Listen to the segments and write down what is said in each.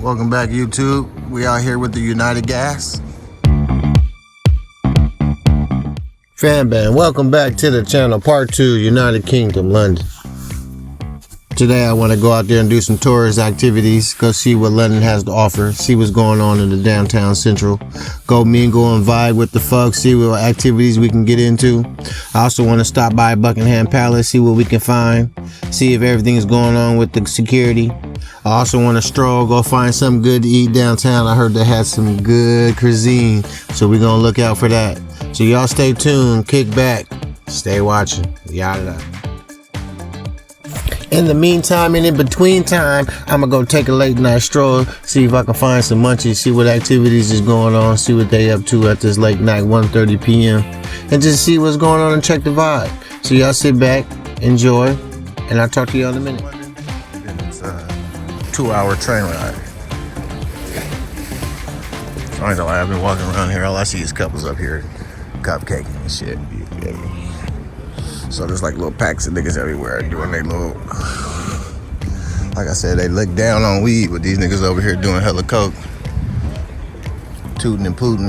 Welcome back, YouTube. We out here with the United Gas. Fan band, welcome back to the channel, part 2, United Kingdom, London. Today I want to go out there and do some tourist activities, go see what London has to offer, see what's going on in the downtown central, go mingle and vibe with the folks, see what activities we can get into. I also want to stop by Buckingham Palace, see what we can find, see if everything is going on with the security. I also want to stroll, go find something good to eat downtown. I heard they had some good cuisine, so we're going to look out for that. So y'all stay tuned, kick back, stay watching, yada. In the meantime and in between time, I'm gonna go take a late night stroll, see if I can find some munchies, see what activities is going on, see what they up to at this late night 1:30 p.m. and just see what's going on and check the vibe. So y'all sit back, enjoy, and I'll talk to you in a minute. It's a 2-hour train ride. I ain't gonna lie, I've been walking around here, all I see is couples up here cupcaking and shit. So there's like little packs of niggas everywhere doing their little, like I said, they look down on weed, but these niggas over here doing hella coke, tooting and pooting.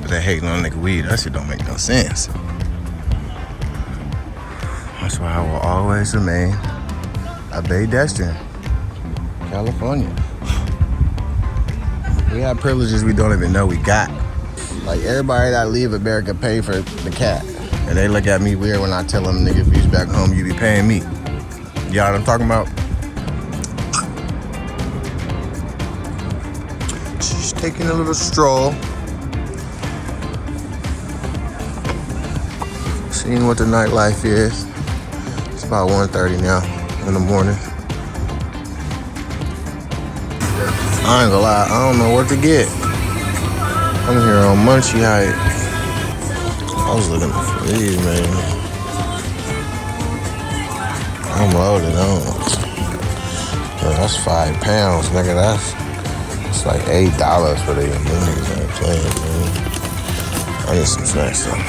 But they hating on nigga weed. That shit don't make no sense. That's why I will always remain a pedestrian. California. We have privileges we don't even know we got. Like everybody that leave America pay for the cat. And they look at me weird when I tell them, nigga, if you's back home, you be paying me. Y'all know what I'm talking about? Just taking a little stroll. Seeing what the nightlife is. It's about 1:30 now in the morning. I ain't gonna lie, I don't know what to get. I'm here on Munchie Height. I was looking for these, man. I'm loaded on. That's £5, nigga. That's like $8 for these niggas. I'm playing, man. I need some snacks though.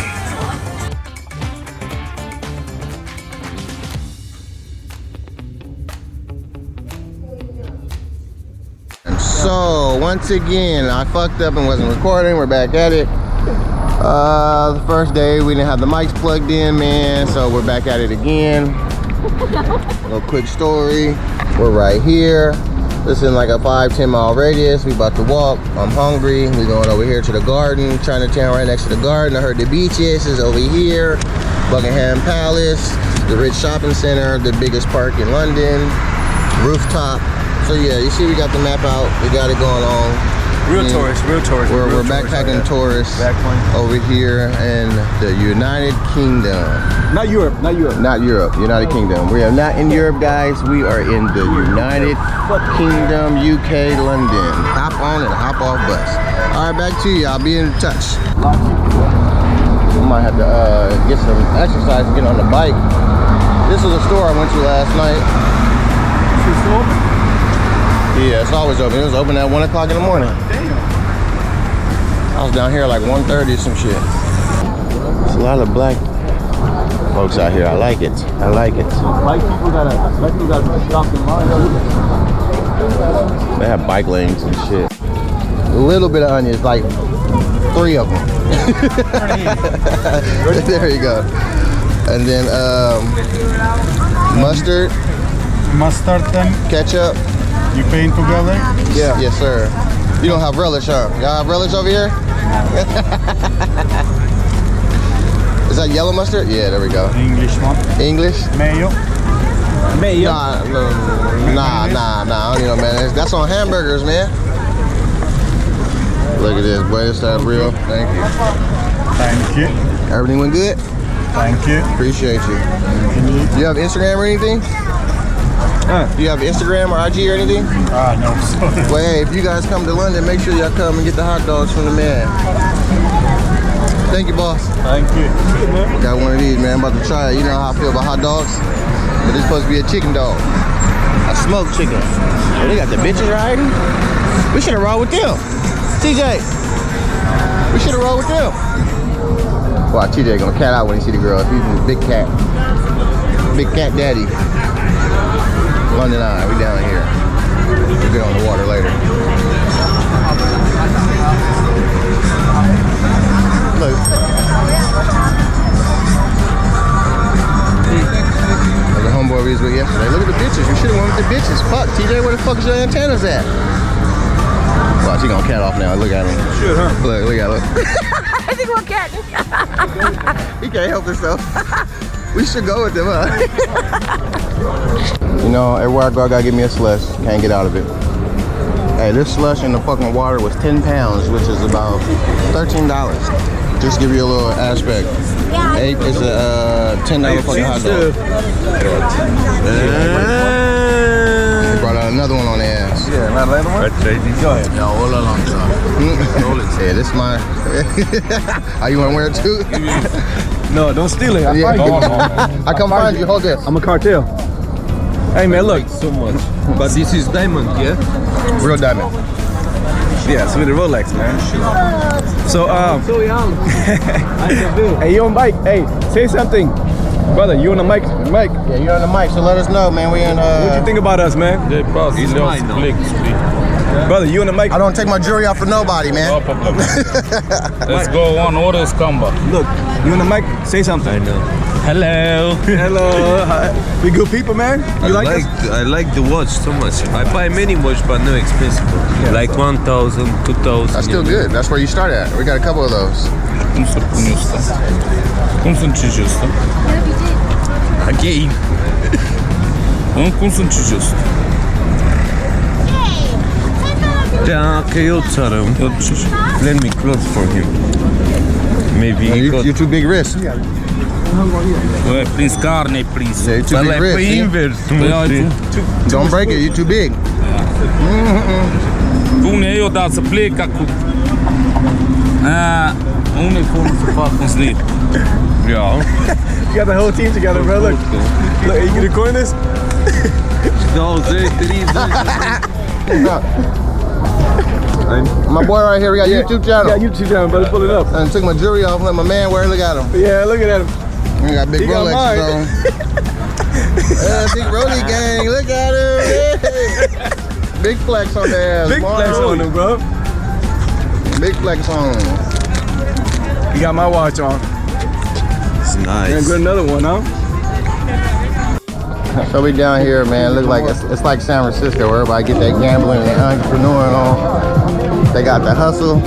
So once again, I fucked up and wasn't recording. We're back at it. The first day we didn't have the mics plugged in, man, so we're back at it again. A little quick story. We're right here. This is in like a 5-10 mile radius. We about to walk. I'm hungry. We're going over here to the garden, Chinatown right next to the garden. I heard the beaches is over here. Buckingham Palace, the Rich Shopping Center, the biggest park in London, rooftop. So yeah, you see we got the map out. We got it going on. Real tourists. We're backpacking tourists over here in the United Kingdom. Not Europe. Not Europe, United Kingdom. We are not in Europe, guys. We are in the United Kingdom, UK, London. Hop on and hop off bus. All right, back to you. I'll be in touch. I might have to get some exercise and get on the bike. This is a store I went to last night. Is it still open? Yeah, it's always open. It was open at 1 o'clock in the morning. Damn. I was down here like 1:30 or some shit. There's a lot of black folks out here. I like it. I like it. Black people gotta stop in line. They have bike lanes and shit. A little bit of onions, like 3 of them. There you go. And then mustard. Mustard then? Ketchup. You paying together? Yeah. Yes, sir. You don't have relish, huh? Y'all have relish over here? Is that yellow mustard? Yeah, there we go. English one. English? Mayo. Nah, I don't need no mayonnaise. That's on hamburgers, man. Look at this, boy. This stuff real. Thank you. Thank you. Everything went good? Thank you. Appreciate you. Do you have Instagram or anything? Do you have Instagram or IG or anything? No, sorry. Well, hey, if you guys come to London, make sure y'all come and get the hot dogs from the man. Thank you, boss. Thank you. Got one of these, man. I'm about to try it. You know how I feel about hot dogs? But this is supposed to be a chicken dog. A smoked chicken. Oh, they got the bitches riding? We should have rolled with them. TJ. We should have rolled with them. Wow, TJ gonna cat out when he see the girls. He's a big cat. Big cat daddy. London Eye, we down here. We'll get on the water later. Look. Like the homeboy we was with yesterday. Look at the bitches. You should have went with the bitches. Fuck, TJ, where the fuck is your antennas at? Watch, he gonna cat off now. Look at him. Should, huh? Look at him. I think we'll get. He can't help himself. We should go with him, huh? You know, everywhere I go, I gotta get me a slush. Can't get out of it. Hey, this slush in the fucking water was 10 pounds, which is about $13. Just give you a little aspect. It's a $10 fucking hot dog. They brought out another one on the ass. Yeah, not another one? Go ahead. Ja, all along time. Yeah, this is my. Are you wanna wear it too? No, don't steal it. Yeah. I come find you. Hold this. I'm a cartel. Hey man, look. So much. But this is diamond, yeah? Real diamond. Yeah, it's with the Rolex, man. So so young. Hey, you on bike? Hey, say something, brother. You on the mic? Mike. Yeah, you're on the mic, so let us know, man. We in. What you think about us, man? It's mine now. Brother, you on the mic? I don't take my jewelry off for nobody, man. No problem. Let's go on orders combo. Look, you on the mic? Say something. I know. Hello. Hello. Hi. We good people, man. You like us? I like the watch so much. I buy many watch, but no expensive. Yeah. Like 1,000, 2,000. That's still good. That's where you start at. We got a couple of those. Cum să pun ăsta? Cum să încingi ăsta? Again. Cum să încingi ăsta? Dacă eu țară, let me close for him. Maybe You're too big wrist. Băi, prins carne, prins. Yeah, you're too big wrist. pe see? invers. Don't break it. You're too big. Pune eu, dar să plec acum. Unde-i formă să fac un slip? Yeah. You got the whole team together, bro. Look, you recording this? 20, 30. My boy right here, we got YouTube channel. Yeah, YouTube channel, brother. Pull it up. And took my jewelry off and let my man wear it. Look at him. Yeah, look at him. We got big He got Rolexes on. Big Rolly gang. Look at him. Yeah. Big flex on their ass. Big flex on him, bro. Big flex on him. You got my watch on. It's nice. And get another one, huh? So we down here, man. Look like it's like San Francisco, where everybody get that gambling and entrepreneur on. They got the hustle.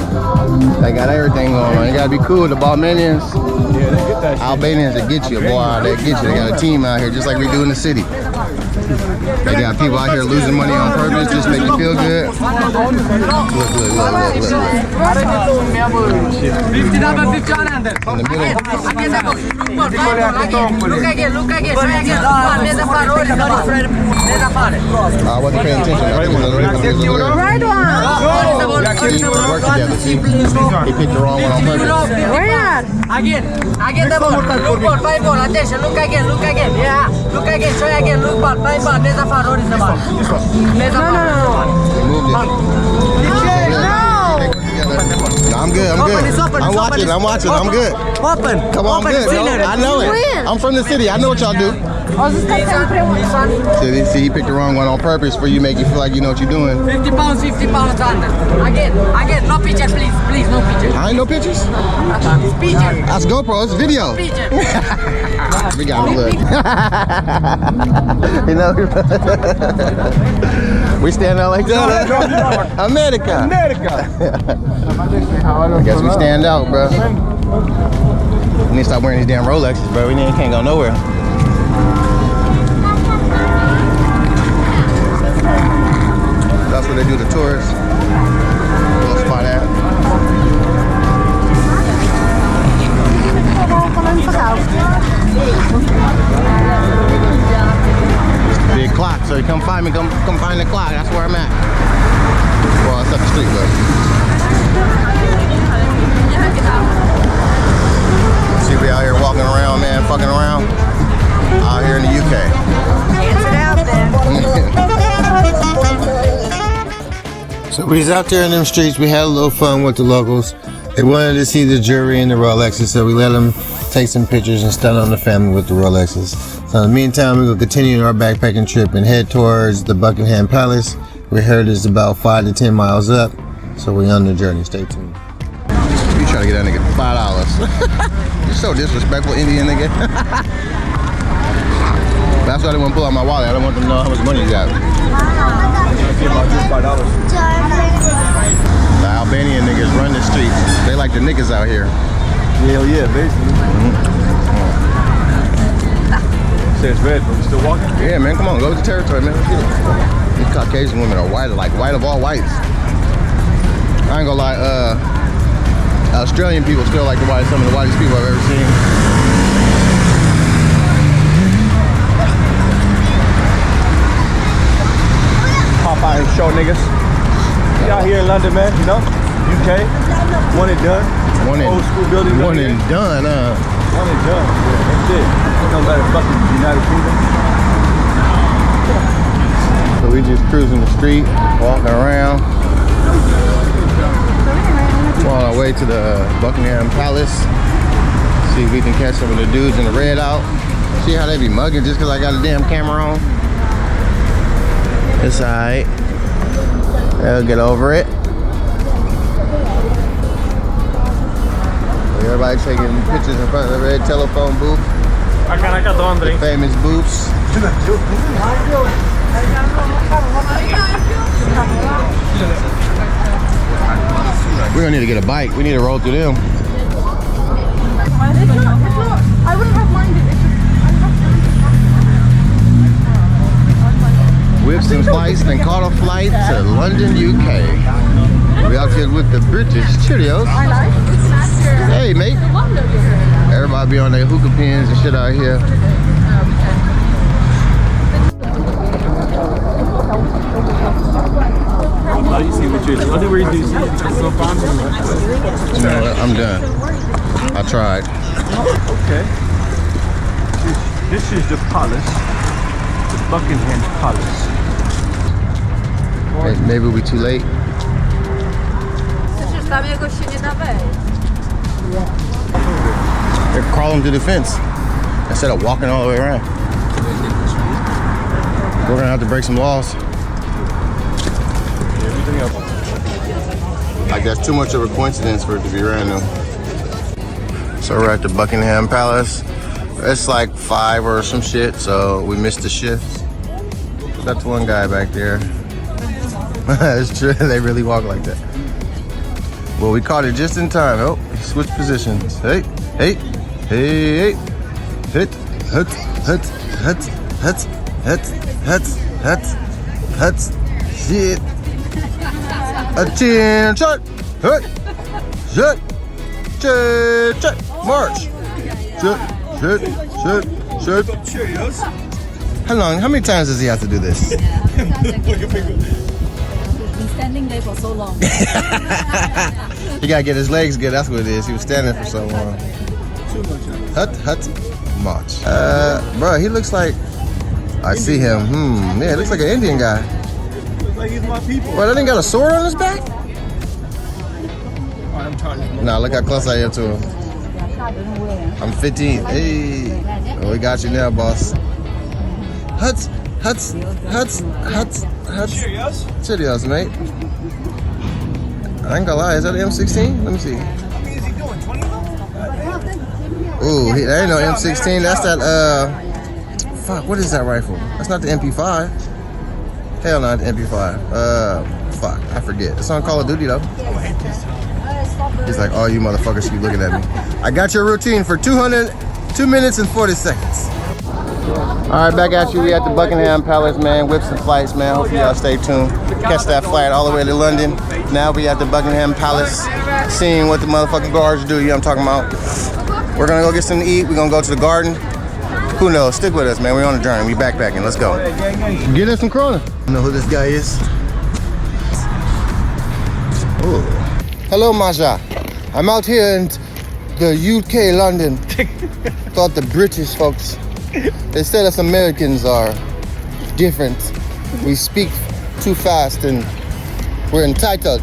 They got everything going on. You gotta be cool. The Balmanians, Yeah, they get that shit. Albanians that get you, boy. They get you. They got a team out here, just like we do in the city. They got people out here losing money on purpose, just make you feel good. Look. In the middle. I wasn't paying attention. Right one. We work together, see? He picked the wrong one on purpose. Where? Again the ball, look ball, 5 ball, attention, look again, yeah, look again, show again, look ball, 5 ball, there's a far is the ball. There's a No. He moved it. No, I'm good. I'm watching. I'm good. Open. Come on, I'm good. I know it. I'm from the city. I know what y'all do. See, he picked the wrong one on purpose for you, make you feel like you know what you're doing. 50 pounds under. Again, no picture, please, no picture. I ain't no pictures. Picture. That's GoPro. It's video. Picture. We got him, look. You know, we stand out like that. America. I guess we stand out, bro. We need to stop wearing these damn Rolexes, bro. We can't go nowhere. That's where they do the tours. Little spot at. Big clock, so you come find me, come find the clock. That's where I'm at. Well, it's up the street, but see, we out here walking around, man, fucking around. Out here in the UK. So we was out there in them streets. We had a little fun with the locals. They wanted to see the jewelry and the Rolexes, so we let them take some pictures and stun on the family with the Rolexes. So in the meantime, we're gonna continue our backpacking trip and head towards the Buckingham Palace We heard it's about 5 to 10 miles up, so we're on the journey. Stay tuned. You trying to get that nigga $5. You're so disrespectful, Indian nigga. That's why I didn't want to pull out my wallet. I don't want them to know how much money you got. The Albanian niggas run the streets. They like the niggas out here. Hell yeah, basically. Says red, but we still walking? Yeah, man, come on, go to the territory, man. Let's get it. These Caucasian women are white, like white of all whites. I ain't gonna lie, Australian people still like the white, some of the whitest people I've ever seen. Popeye and show niggas. We out here in London, man, you know? UK, one and done. Old school building. One and done, One and done. Yeah, that's it. No better fucking United Kingdom. So we just cruising the street, walking around. We're on our way to the Buckingham Palace. See if we can catch some of the dudes in the red out. See how they be mugging just because I got a damn camera on? It's alright. They'll get over it. Everybody taking pictures in front of the red telephone booth. The famous booths. We're gonna need to get a bike. We need to roll through them. I wouldn't have minded. Whipped and sliced and caught a flight to London, UK. We out here with the British Cheerios. Hey, mate. Everybody be on their hookah pins and shit out here. You know what? I'm done. I tried. Okay. This is the palace. The Buckingham Palace. Maybe we'll be too late. They're crawling through the fence instead of walking all the way around. We're gonna have to break some laws. Like that's too much of a coincidence for it to be random. So we're at the Buckingham Palace. It's like 5 or some shit, so we missed the shift. That's one guy back there. It's true, they really walk like that. Well, we caught it just in time. Oh, he switched positions. Hey, hey, hey, hey. Hit, hut, hut, hut, hut, hut, hut, hut, hut. Shit. Attention. Hut, shut, shut, shut. March. Shut, shut, shut, shut. How many times does he have to do this? Standing there for so long. He gotta get his legs good, that's what it is. He was standing for so long. Hut, hut, march. Bro, he looks like, I see him. Yeah, he looks like an Indian guy. Looks like he's my people. Bro, that ain't got a sword on his back? Nah, look how close I am to him. I'm 15. Hey. Oh, we got you now, boss. Huts, huts, huts, huts, huts. Cheerios? Cheerios, mate. I ain't gonna lie, is that an M16? Let me see. How many is he doing? 20 of them? Ooh, that ain't no M16. That's that, fuck, what is that rifle? That's not the MP5. Hell no, the MP5. Fuck, I forget. It's on Call of Duty, though. He's like, oh, you motherfuckers keep looking at me. I got your routine for 2 minutes and 40 seconds. All right, back at you. We at the Buckingham Palace, man. Whips and flights, man. Hopefully y'all stay tuned. Catch that flight all the way to London. Now we at the Buckingham Palace, seeing what the motherfucking guards do. You know what I'm talking about? We're gonna go get something to eat. We're gonna go to the garden. Who knows? Stick with us, man. We're on a journey. We backpacking. Let's go. Get us some Corona. You know who this guy is? Ooh. Hello, Maja. I'm out here in the UK, London. Thought the British folks, they said us Americans are different. We speak too fast and we're entitled.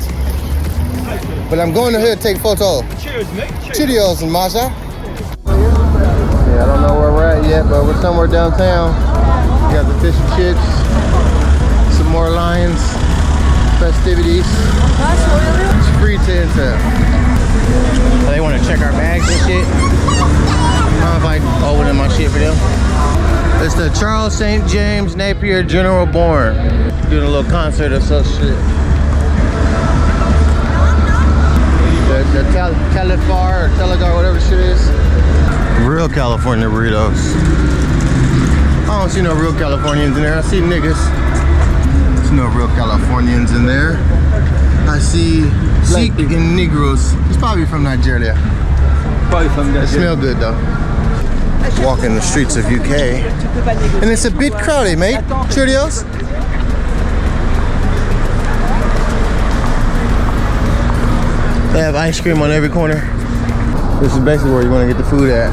But I'm going here to take photo. Cheers, mate. Cheerios and Maja. Yeah, I don't know where we're at yet, but we're somewhere downtown. We got the fish and chips, some more lions. activities. It's free to enter. They want to check our bags and shit. I don't know if I open my shit for them. It's the Charles St. James Napier General Born. Doing a little concert or some shit. The Telefar or Telegar, whatever shit is. Real California burritos. I don't see no real Californians in there. I see niggas. There's no real Californians in there. I see Sikh and Negroes. He's probably from Nigeria. Probably from They smell good though. Walking the streets of UK. And it's a bit crowded, mate. Cheerios. They have ice cream on every corner. This is basically where you want to get the food at.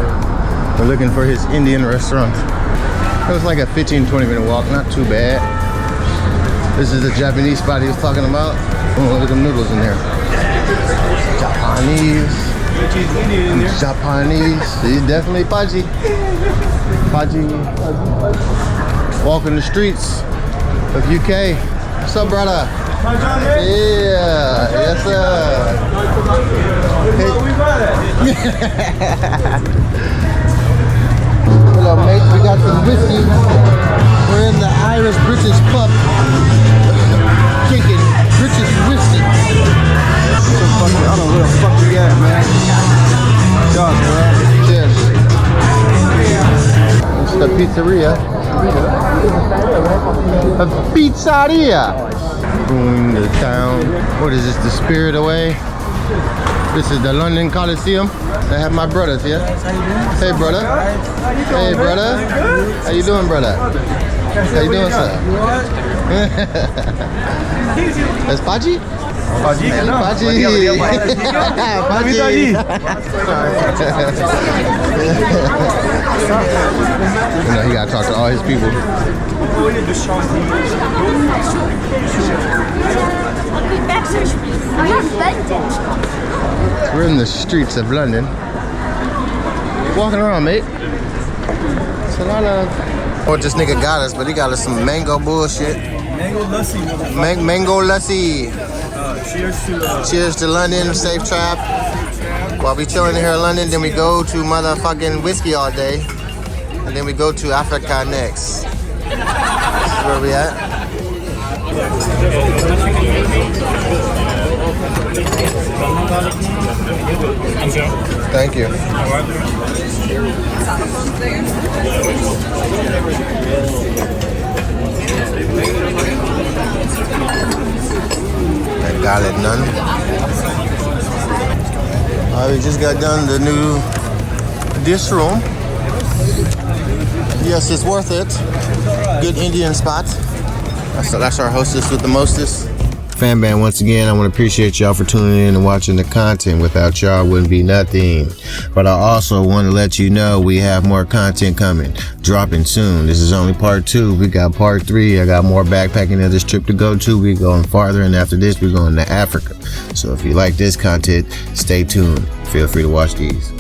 We're looking for his Indian restaurant. It was like a 15-20 minute walk, not too bad. This is the Japanese spot he was talking about. Oh, look at them noodles in there. Japanese. He's definitely Paji. Walking the streets of UK. What's up, brother? Yeah, yes sir. Hello mate, we got some whiskey. We're in the Irish British pub. Drinking British whiskey. I don't know where the fuck we at, man. Cheers, man. Cheers. It's the pizzeria. A pizzeria. Going to town. What is this? The Spirit Away. This is the London Coliseum. I have my brothers here. Hey, brother. Hey, brother. How you doing, brother? How you doing, sir? That's Paji? Paji, no. Paji. Paji. You know, he gotta talk to all his people. We're in the streets of London. Walking around, mate. It's a lot of... What this nigga got us, but he got us some mango bullshit. Mango lassi. Mango lassi. Cheers to London, safe trap. While we chilling here in London, then we go to motherfucking whiskey all day. And then we go to Africa next. This is where we at. Thank you. I got it, none. We just got done the new dish room. Yes, it's worth it. Good Indian spot. That's our hostess with the mostest. Fan band, once again, I want to appreciate y'all for tuning in and watching the content. Without y'all, wouldn't be nothing. But I also want to let you know we have more content coming, dropping soon. This is only part 2. We got part 3. I got more backpacking of this trip to go to. We're going farther, and after this, we're going to Africa. So if you like this content, stay tuned. Feel free to watch these.